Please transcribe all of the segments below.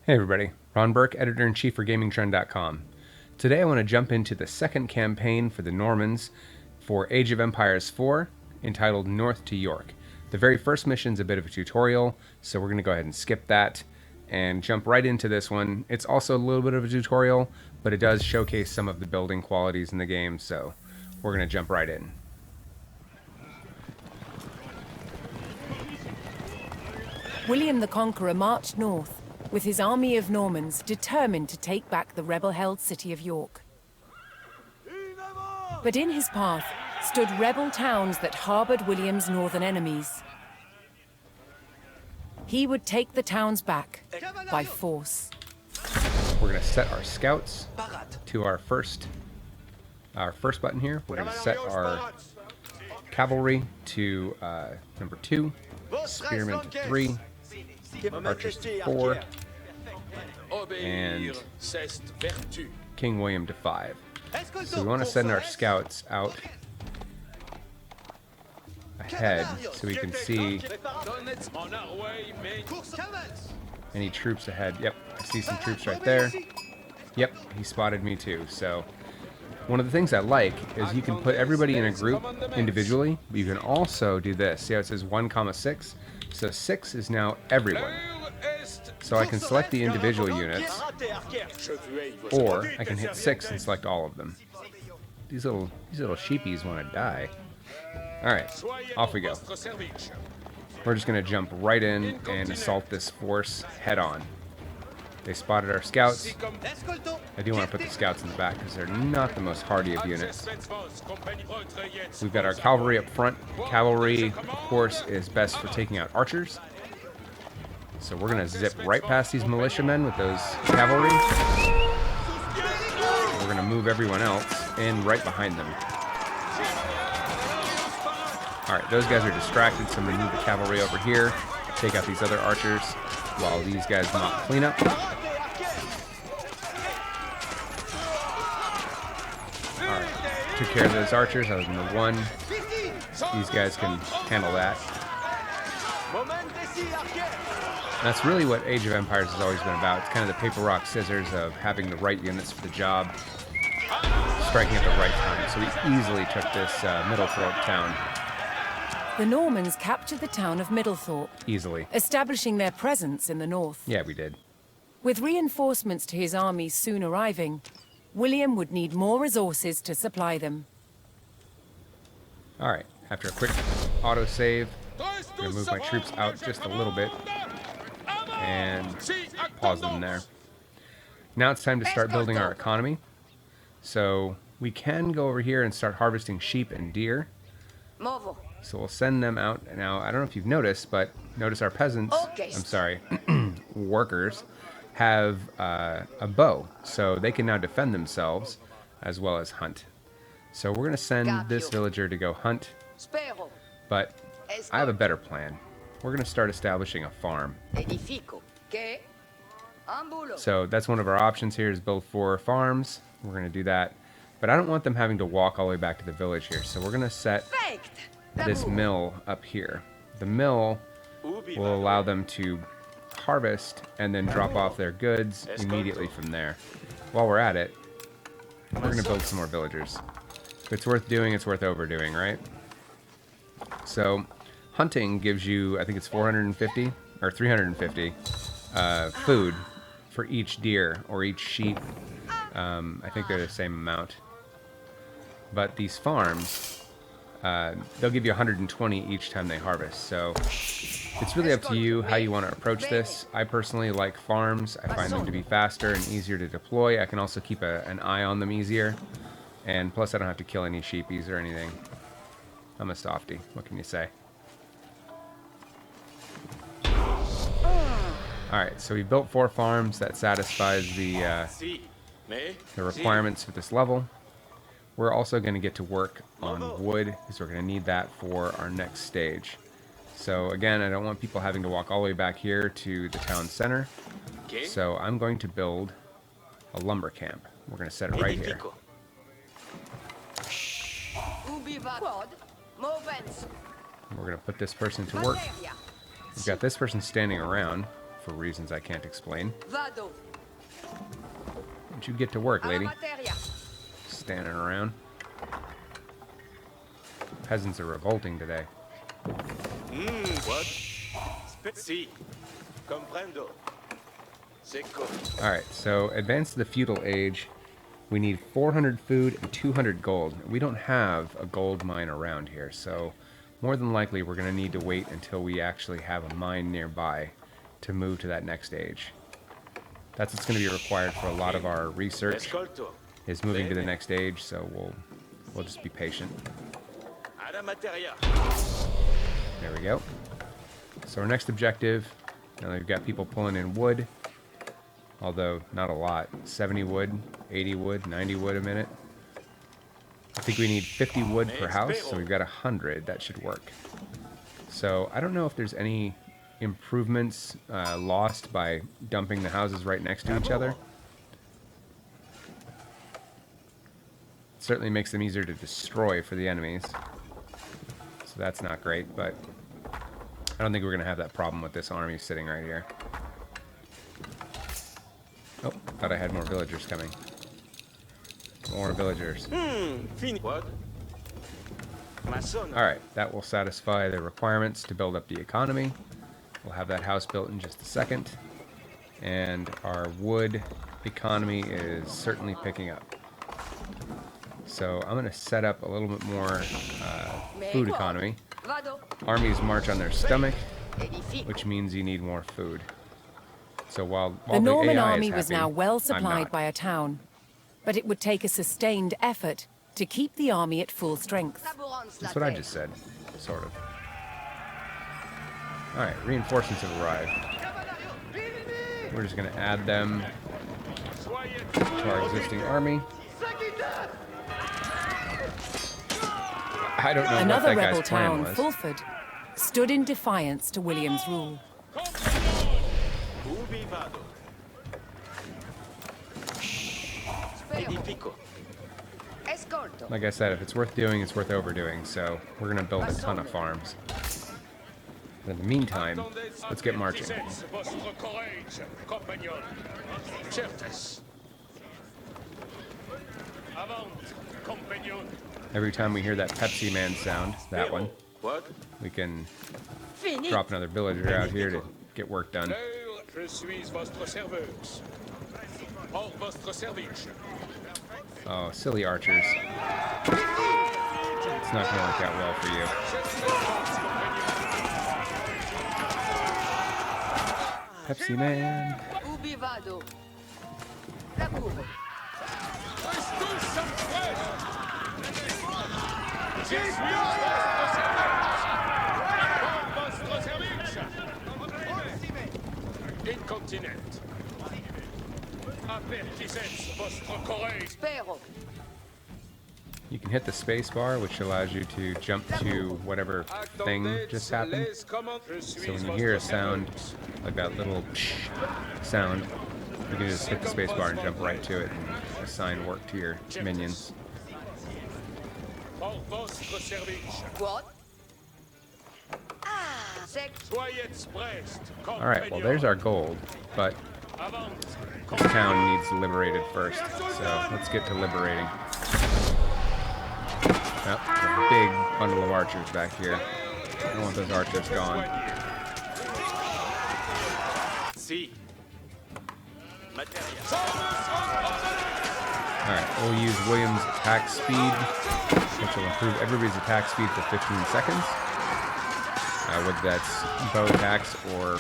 Hey everybody, Ron Burke, Editor-in-Chief for GamingTrend.com. Today I want to jump into the second campaign for the Normans for Age of Empires 4, entitled North to York. The very first mission is a bit of a tutorial, so we're going to go ahead and skip that and jump right into this one. It's also a little bit of a tutorial, but it does showcase some of the building qualities in the game, so we're going to jump right in. William the Conqueror marched north, with his army of Normans determined to take back the rebel-held city of York. But in his path stood rebel towns that harbored William's northern enemies. He would take the towns back by force. We're going to set our scouts to our first button here. We're going to set our cavalry to number 2, spearmen to 3, archers to 4, and King William to 5. So we want to send our scouts out ahead so we can see any troops ahead. Yep, I see some troops right there. Yep, he spotted me too. So one of the things I like is you can put everybody in a group individually, but you can also do this. See how it says 1,6? So 6 is now everyone. So I can select the individual units, or I can hit 6 and select all of them. These little sheepies want to die. Alright, off we go. We're just going to jump right in and assault this force head on. They spotted our scouts. I do want to put the scouts in the back because they're not the most hardy of units. We've got our cavalry up front. Cavalry, of course, is best for taking out archers. So we're going to zip right past these militiamen with those cavalry. We're going to move everyone else in right behind them. Alright, those guys are distracted, so I'm going to move the cavalry over here, take out these other archers, while these guys mock cleanup. Alright, took care of those archers. That was number 1. These guys can handle that. That's really what Age of Empires has always been about. It's kind of the paper, rock, scissors of having the right units for the job, striking at the right time. So we easily took this Middlethorpe town. The Normans captured the town of Middlethorpe, Easily. establishing their presence in the north. Yeah, we did. With reinforcements to his army soon arriving, William would need more resources to supply them. Alright, after a quick autosave, I'm going to move my troops out just a little bit and pause them there. Now it's time to start building our economy. So we can go over here and start harvesting sheep and deer. So we'll send them out. Now, I don't know if you've noticed, but notice our peasants, workers, have a bow. So they can now defend themselves as well as hunt. So we're going to send this villager to go hunt. But I have a better plan. We're going to start establishing a farm. So that's one of our options here, is build 4 farms. We're going to do that. But I don't want them having to walk all the way back to the village here. So we're going to set this mill up here. The mill will allow them to harvest and then drop off their goods immediately from there. While we're at it, we're going to build some more villagers. If it's worth doing, it's worth overdoing, right? So hunting gives you, I think it's 450 or 350 food for each deer or each sheep. I think they're the same amount. But these farms, they'll give you 120 each time they harvest. So it's really up to you how you want to approach this. I personally like farms. I find them to be faster and easier to deploy. I can also keep an eye on them easier. And plus I don't have to kill any sheepies or anything. I'm a softie. What can you say? Alright, so we built 4 farms. That satisfies the requirements for this level. We're also going to get to work on wood, because we're going to need that for our next stage. So again, I don't want people having to walk all the way back here to the town center. So I'm going to build a lumber camp. We're going to set it right here. We're going to put this person to work. We've got this person standing around for reasons I can't explain. Vado. Don't you get to work, lady? Alla materia. Standing around. Peasants are revolting today. What? Si. Comprendo. Secco. Alright, so advance to the Feudal Age. We need 400 food and 200 gold. We don't have a gold mine around here, so more than likely we're going to need to wait until we actually have a mine nearby to move to that next age. That's what's going to be required for a lot of our research, Ascolto. is moving to the next age, so we'll just be patient. Alla materia. There we go. So our next objective, now we've got people pulling in wood, although not a lot. 70 wood, 80 wood, 90 wood a minute. I think we need 50 wood per house, so we've got 100. That should work. So I don't know if there's any improvements lost by dumping the houses right next to each other. It certainly makes them easier to destroy for the enemies. So that's not great, but I don't think we're going to have that problem with this army sitting right here. Oh, thought I had more villagers coming. More villagers. Fini. What? Mason. Alright, that will satisfy the requirements to build up the economy. We'll have that house built in just a second. And our wood economy is certainly picking up. So I'm going to set up a little bit more food economy. Vado. Armies march on their stomach, Edifico. which means you need more food. So while The Norman AI army is was happy, now well I'm supplied not. by a town, but it would take a sustained effort to keep the army at full strength. Laborance la That's what I terre. just said, sort of. Alright, reinforcements have arrived. We're just going to add them to our existing army. I don't know Another what that rebel guy's plan town, was. Fulford, stood in defiance to William's rule. Ubi vado. Spero. Edifico. Ascolto. Like I said, if it's worth doing, it's worth overdoing, so we're going to build a ton of farms. But in the meantime, let's get marching. Precedes votre courage, compagnon. Certes. Avant, compagnon. Every time we hear that Pepsi Man sound, that one, What? we can Fini. drop another villager out here to get work done. L'heure, je suis votre serveuse. Pour votre service. Oh, silly archers. It's not going to work out well for you. Pepsi Man. Ubi vado. Laburo. Je suis votre service. Pour votre service. Incontinent. Apertisez votre courage. Spero. You can hit the space bar, which allows you to jump to whatever thing just happened. So when you hear a sound, like that little psh sound, you can just hit the space bar and jump right to it and assign work to your minions. Pour votre service. What? Ah, sec. Soyez prest, Alright, well there's our gold, but Avant, the town needs liberated first, so let's get to liberating. Oh, there's a big bundle of archers back here. I don't want those archers gone. Si. Materia. Alright, we'll use William's attack speed, which will improve everybody's attack speed for 15 seconds. Whether that's bow attacks or...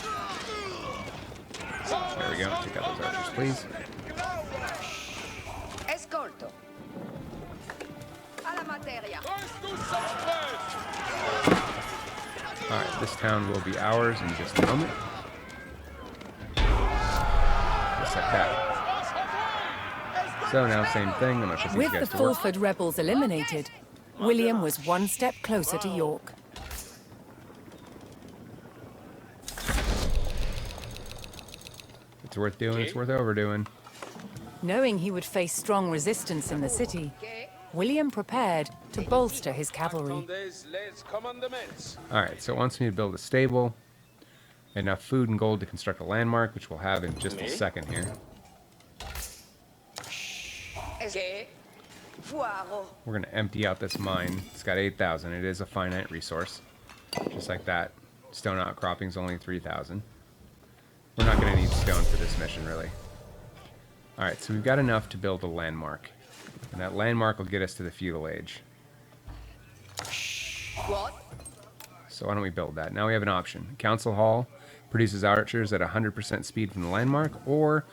There we go, take out those archers, please. Ascolto. Alla materia. Alright, this town will be ours in just a moment. Just like that. So now, same thing, I'm going to put these With the guys to work. Fulford rebels eliminated, William was one step closer to York. It's worth doing, it's worth overdoing. Knowing he would face strong resistance in the city, William prepared to bolster his cavalry. attendez les commandements. Alright, so it wants me to build a stable. Enough food and gold to construct a landmark, which we'll have in just a second here. Que? Foiro. We're going to empty out this mine. It's got 8,000. It is a finite resource. Just like that. Stone outcropping is only 3,000. We're not going to need stone for this mission, really. Alright, so we've got enough to build a landmark. And that landmark will get us to the Feudal Age. What? So why don't we build that? Now we have an option. Council Hall produces archers at 100% speed from the landmark, or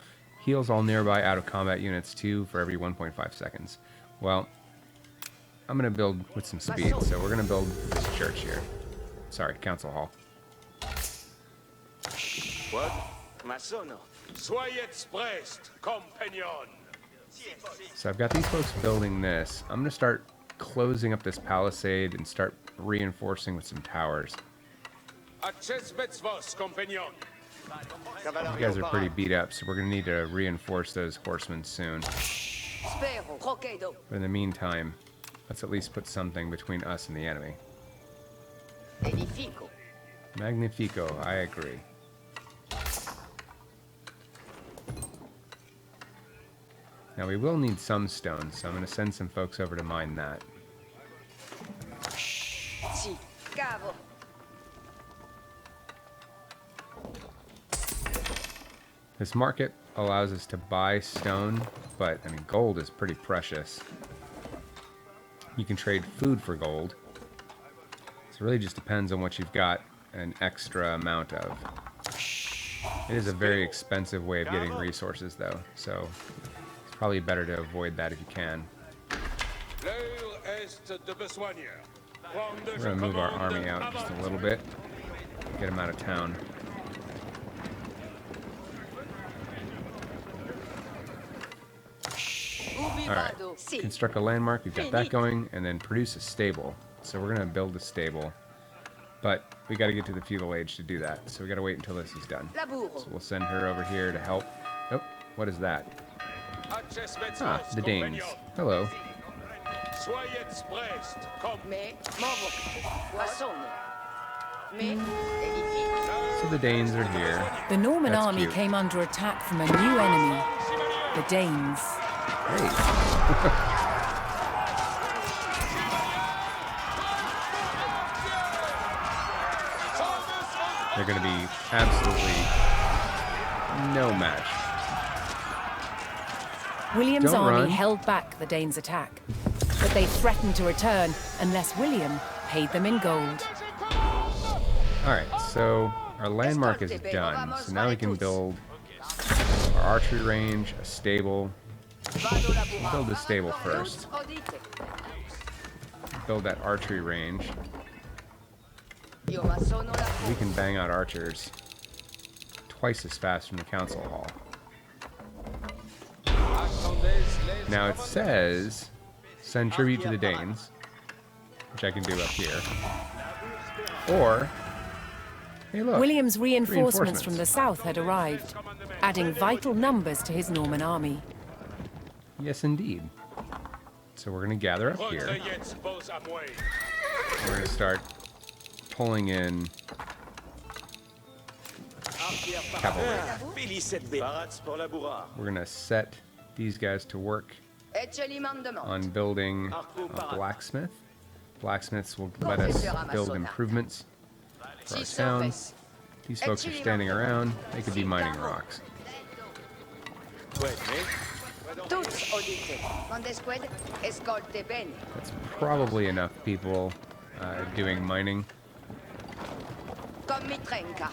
heals all nearby out-of-combat units 2 for every 1.5 seconds. Well, I'm going to build with some speed, so we're going to build this church here. Sorry, Council Hall. What? Masono. Soyez prest, compagnon. So I've got these folks building this. I'm going to start closing up this palisade and start reinforcing with some towers. Accesvets vos, compagnon. You guys are pretty beat up, so we're going to need to reinforce those horsemen soon. Spero. Croquedo. But in the meantime, let's at least put something between us and the enemy. Edifico. Magnifico, I agree. Now we will need some stone, so I'm going to send some folks over to mine that. Si. Cavo. This market allows us to buy stone, but I mean gold is pretty precious. You can trade food for gold. So it really just depends on what you've got an extra amount of. It is a very expensive way of getting resources though, so it's probably better to avoid that if you can. We're going to move our army out just a little bit, get them out of town. Alright, construct a landmark, we've got that going, and then produce a stable. So we're going to build a stable, but we got to get to the Feudal Age to do that, so we got to wait until this is done. So we'll send her over here to help. Oh, what is that? Ah, the Danes. Hello. Soyez prest, Me. Movo. Poissonne. Me. Edifico. So the Danes are here. The Norman That's army cute. came under attack from a new enemy, the Danes. Great. They're going to be absolutely no match. William's Don't army run. held back the Danes' attack, but they threatened to return unless William paid them in gold. Alright, so our landmark is done. So now we can build our archery range, a stable. We'll build the stable first. Build that archery range. Io ma sono la We can bang out archers twice as fast from the council hall. Now it says send tribute to the Danes, which I can do up here. Or, hey look, William's reinforcements from reinforcements. the south had arrived, adding vital numbers to his Norman army. Yes indeed. So we're going to gather up here. retrayez vos à moi. We're going to start pulling in cavalry. Félicite Barats pour la bourrard. We're going to set these guys to work Eccelimandement. on building a blacksmith. Blacksmiths will let us build improvements for our town. These folks are standing around. They could be mining rocks. Ouais, mais Tutti audite. Condesqued. Escolte bene. That's probably enough people doing mining. Comme mi trenca.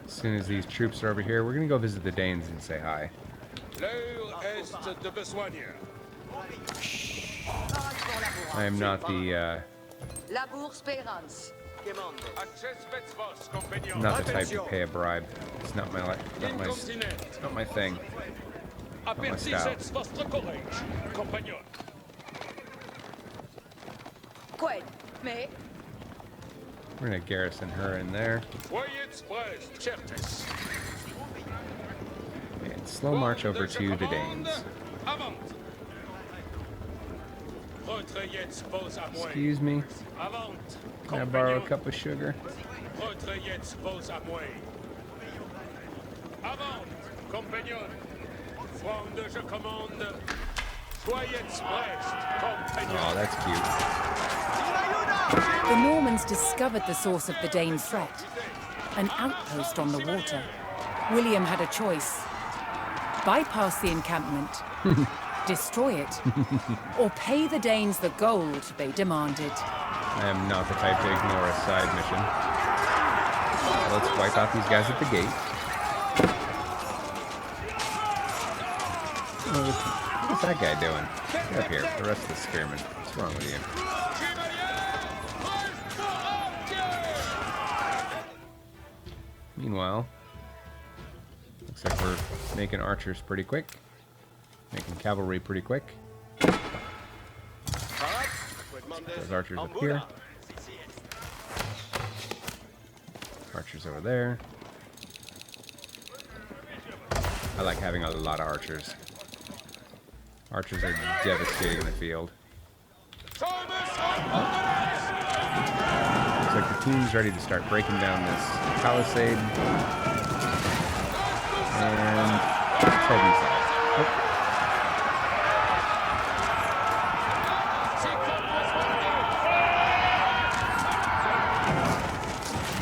As soon as these troops are over here, we're going to go visit the Danes and say hi. L'heure est de besogne. I am not the Labour spérance. Accesvets vos, compagnon. not the type to pay a bribe. It's not my Incontinent. not my thing. my style. Apertisets vostre courage, compagnon. Qued. Me. We're going to garrison her in there. Soyez prest, certes. And slow march over to the Danes. Avant. Retraites vos à moi. Excuse me. Avant, Can I borrow a compagnon. cup of sugar? Retraites vos à moi. Avant, compagnon. Fronde, je commande. Soyez prest, compagnon. Oh, that's cute. The Normans discovered the source of the Dane threat, an outpost on the water. William had a choice. Bypass the encampment, destroy it, or pay the Danes the gold they demanded. I am not the type to ignore a side mission. Let's wipe out these guys at the gate. What's that guy doing? Get up here, the rest of the spearmen. What's wrong with you? Meanwhile, looks like we're making archers pretty quick. Making cavalry pretty quick. Those archers up here. Archers over there. I like having a lot of archers. Archers are devastating in the field. Looks like the team's ready to start breaking down this palisade. And let's head inside. Oh.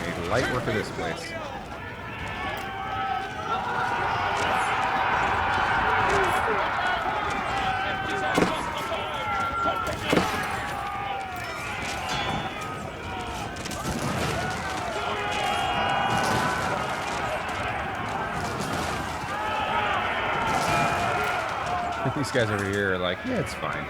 Made light work of this place. These guys over here are like, yeah, it's fine.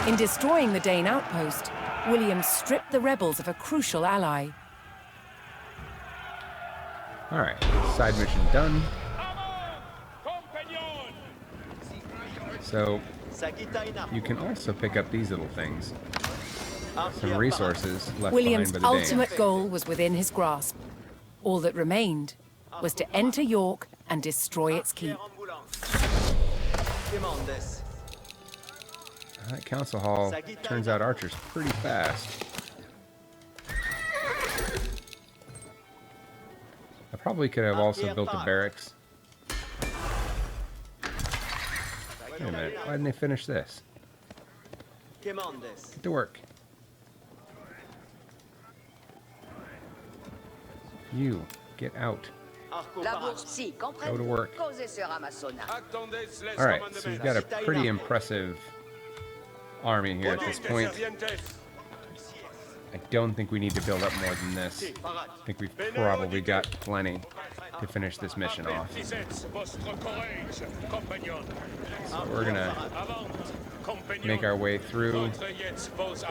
In destroying the Dane outpost, William stripped the rebels of a crucial ally. Alright, side mission done. So, you can also pick up these little things. Some resources left William's behind by the Danes. ultimate goal was within his grasp. All that remained was to enter York and destroy its keep. That council hall turns out archers pretty fast. I probably could have also built a barracks. Wait a minute, why didn't they finish this? Get to work. You, get out. Go to work. Alright, so we've got a pretty impressive army here at this point. I don't think we need to build up more than this. I think we've probably got plenty to finish this mission off. So we're gonna make our way through.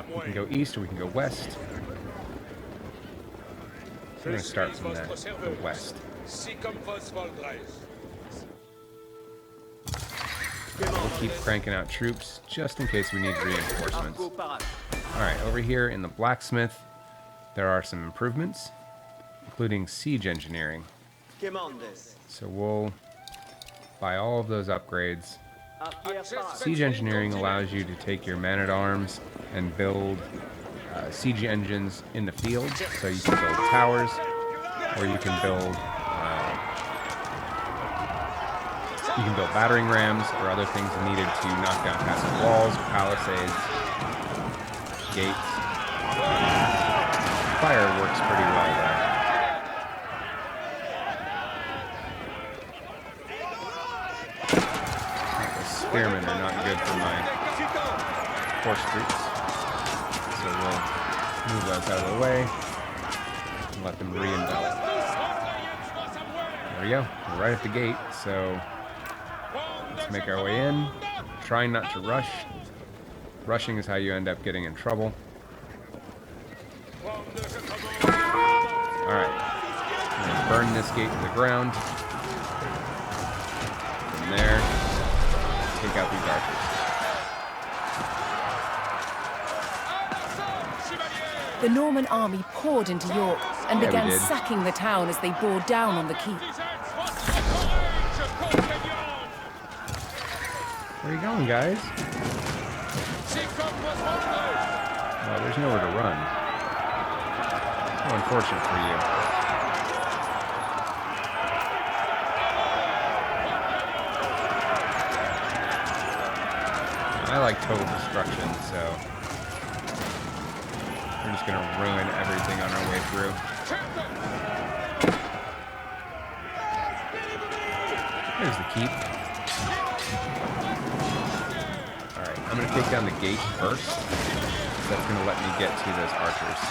We can go east or we can go west. So we're gonna start from the west. We'll keep cranking out troops just in case we need reinforcements. Alright, over here in the blacksmith, there are some improvements, including siege engineering. So we'll buy all of those upgrades. Siege engineering allows you to take your man-at-arms and build siege engines in the field. So you can build towers, or you can build battering rams or other things needed to knock down passive walls, palisades, gates. Fire works pretty well there. The spearmen are not good for my horse troops, so we'll move those out of the way and let them re-envelop. There we go, we're right at the gate, so let's make our way in, trying not to rush. Rushing is how you end up getting in trouble. Alright, I'm going to burn this gate to the ground. From there, take out these archers. the Norman army poured into York and Yeah, we began did. sacking the town as they bore down on the keep. Where are you going, guys? Oh, there's nowhere to run. How unfortunate for you. I like total destruction, so we're just gonna ruin everything on our way through. There's the keep. Alright, I'm gonna take down the gate first. So that's gonna let me get to those archers.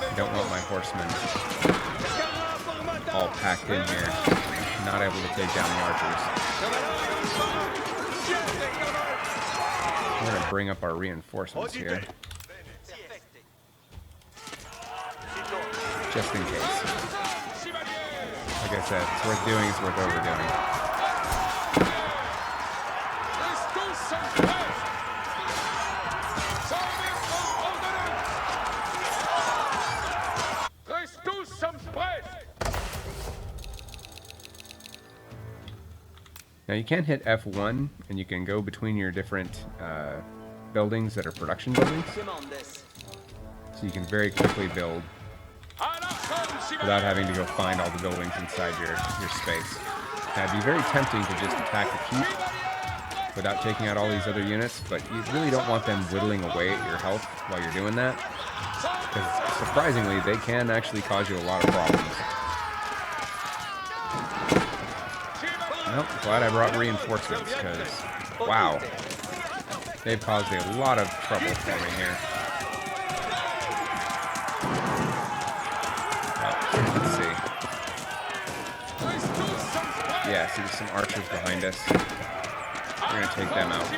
I don't want my horsemen all packed in here, not able to take down the archers. We're gonna bring up our reinforcements here, just in case. Like I said, it's worth doing, it's worth overdoing. Now you can hit F1 and you can go between your different buildings that are production buildings. So you can very quickly build without having to go find all the buildings inside your space. Now it'd be very tempting to just attack the keep without taking out all these other units, but you really don't want them whittling away at your health while you're doing that, because surprisingly they can actually cause you a lot of problems. Well, glad I brought reinforcements, because, wow, they've caused a lot of trouble for me here. Let's see. Yeah, see there's some archers behind us. We're going to take them out.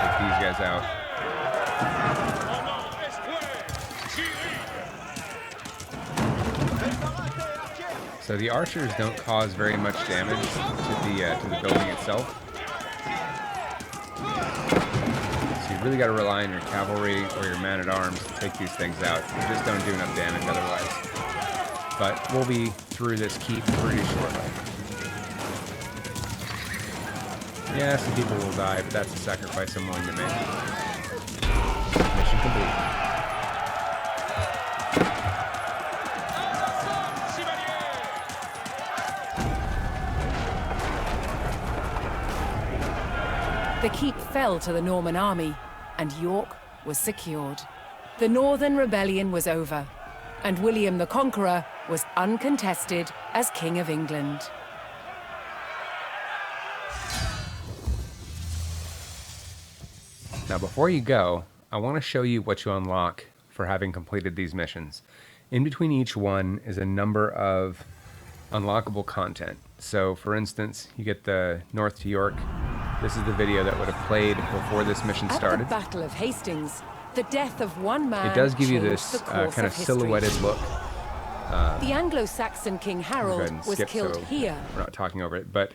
Take these guys out. So the archers don't cause very much damage to the building itself. So you really got to rely on your cavalry or your man-at-arms to take these things out. You just don't do enough damage otherwise. But we'll be through this keep pretty shortly. Yeah, some people will die, but that's a sacrifice I'm willing to make. Mission complete. The keep fell to the Norman army, and York was secured. The Northern Rebellion was over, and William the Conqueror was uncontested as King of England. Now before you go, I want to show you what you unlock for having completed these missions. In between each one is a number of unlockable content. So for instance, you get the North to York. This is the video that would have played before this mission started. At the Battle of Hastings, the death of one man It does give you changed this the course kind of history. silhouetted look. The Anglo-Saxon King Go ahead Harold and was skip, killed so here. we're not talking over it, but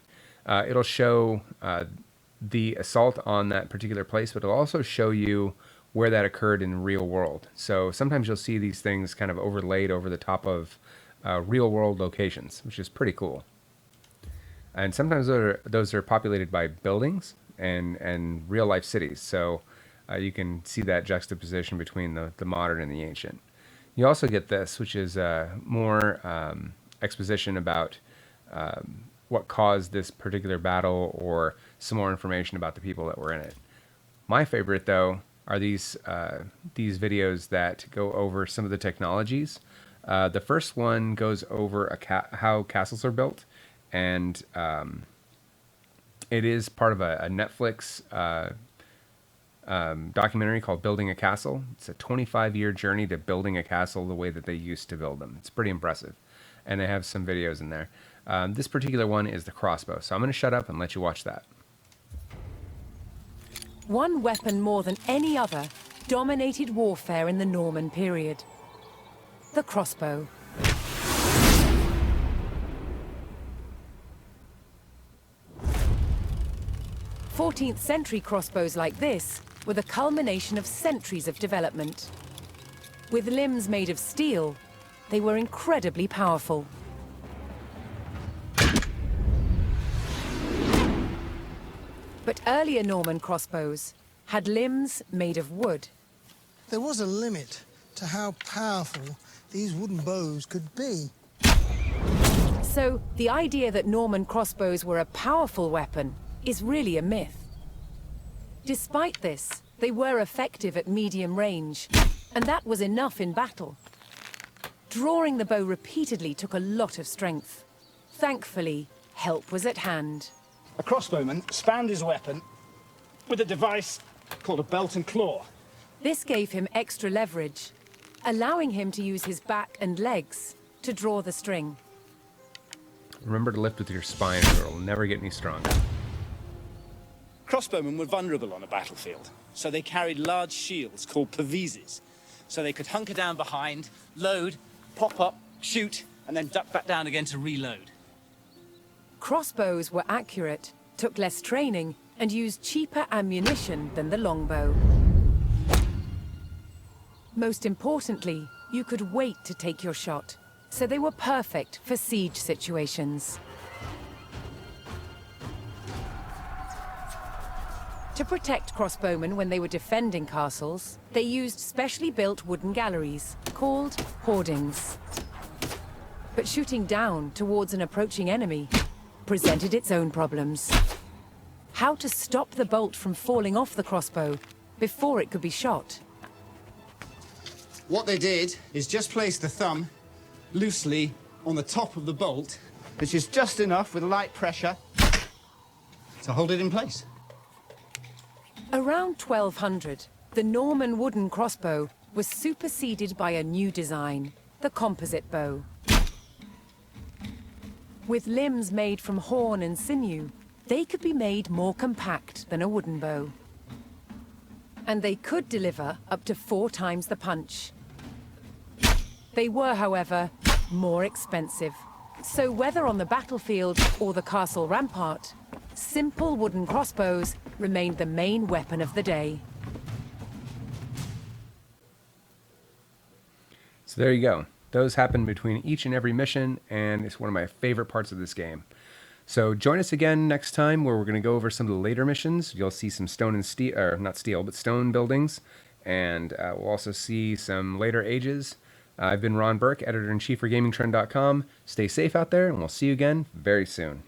it'll show the assault on that particular place, but it'll also show you where that occurred in the real world. So sometimes you'll see these things kind of overlaid over the top of real world locations, which is pretty cool. And sometimes those are populated by buildings and real life cities. So you can see that juxtaposition between the modern and the ancient. You also get this, which is more exposition about what caused this particular battle, or some more information about the people that were in it. My favorite, though, are these videos that go over some of the technologies. The first one goes over how castles are built, and it is part of a Netflix documentary called Building a Castle. It's a 25-year journey to building a castle the way that they used to build them. It's pretty impressive, and they have some videos in there. This particular one is the crossbow, so I'm going to shut up and let you watch that. One weapon more than any other dominated warfare in the Norman period: the crossbow. 14th century crossbows like this were the culmination of centuries of development. With limbs made of steel, they were incredibly powerful. But earlier Norman crossbows had limbs made of wood. There was a limit to how powerful these wooden bows could be. So the idea that Norman crossbows were a powerful weapon is really a myth. Despite this, they were effective at medium range, and that was enough in battle. Drawing the bow repeatedly took a lot of strength. Thankfully, help was at hand. A crossbowman spanned his weapon with a device called a belt and claw. This gave him extra leverage, allowing him to use his back and legs to draw the string. Remember to lift with your spine or it'll never get any stronger. Crossbowmen were vulnerable on a battlefield, so they carried large shields called precedes, so they could hunker down behind, load, pop up, shoot, and then duck back down again to reload. Crossbows were accurate, took less training, and used cheaper ammunition than the longbow. Most importantly, you could wait to take your shot, so they were perfect for siege situations. To protect crossbowmen when they were defending castles, they used specially built wooden galleries, called hoardings. But shooting down towards an approaching enemy presented its own problems. How to stop the bolt from falling off the crossbow before it could be shot? What they did is just place the thumb loosely on the top of the bolt, which is just enough with light pressure to hold it in place. Around 1200, the Norman wooden crossbow was superseded by a new design, the composite bow. With limbs made from horn and sinew, they could be made more compact than a wooden bow. And they could deliver up to 4 times the punch. They were, however, more expensive. So whether on the battlefield or the castle rampart, simple wooden crossbows remained the main weapon of the day. So there you go. Those happen between each and every mission, and it's one of my favorite parts of this game. So join us again next time where we're going to go over some of the later missions. You'll see some stone and steel, or not steel, but stone buildings, and we'll also see some later ages. I've been Ron Burke, editor-in-chief for GamingTrend.com. Stay safe out there, and we'll see you again very soon.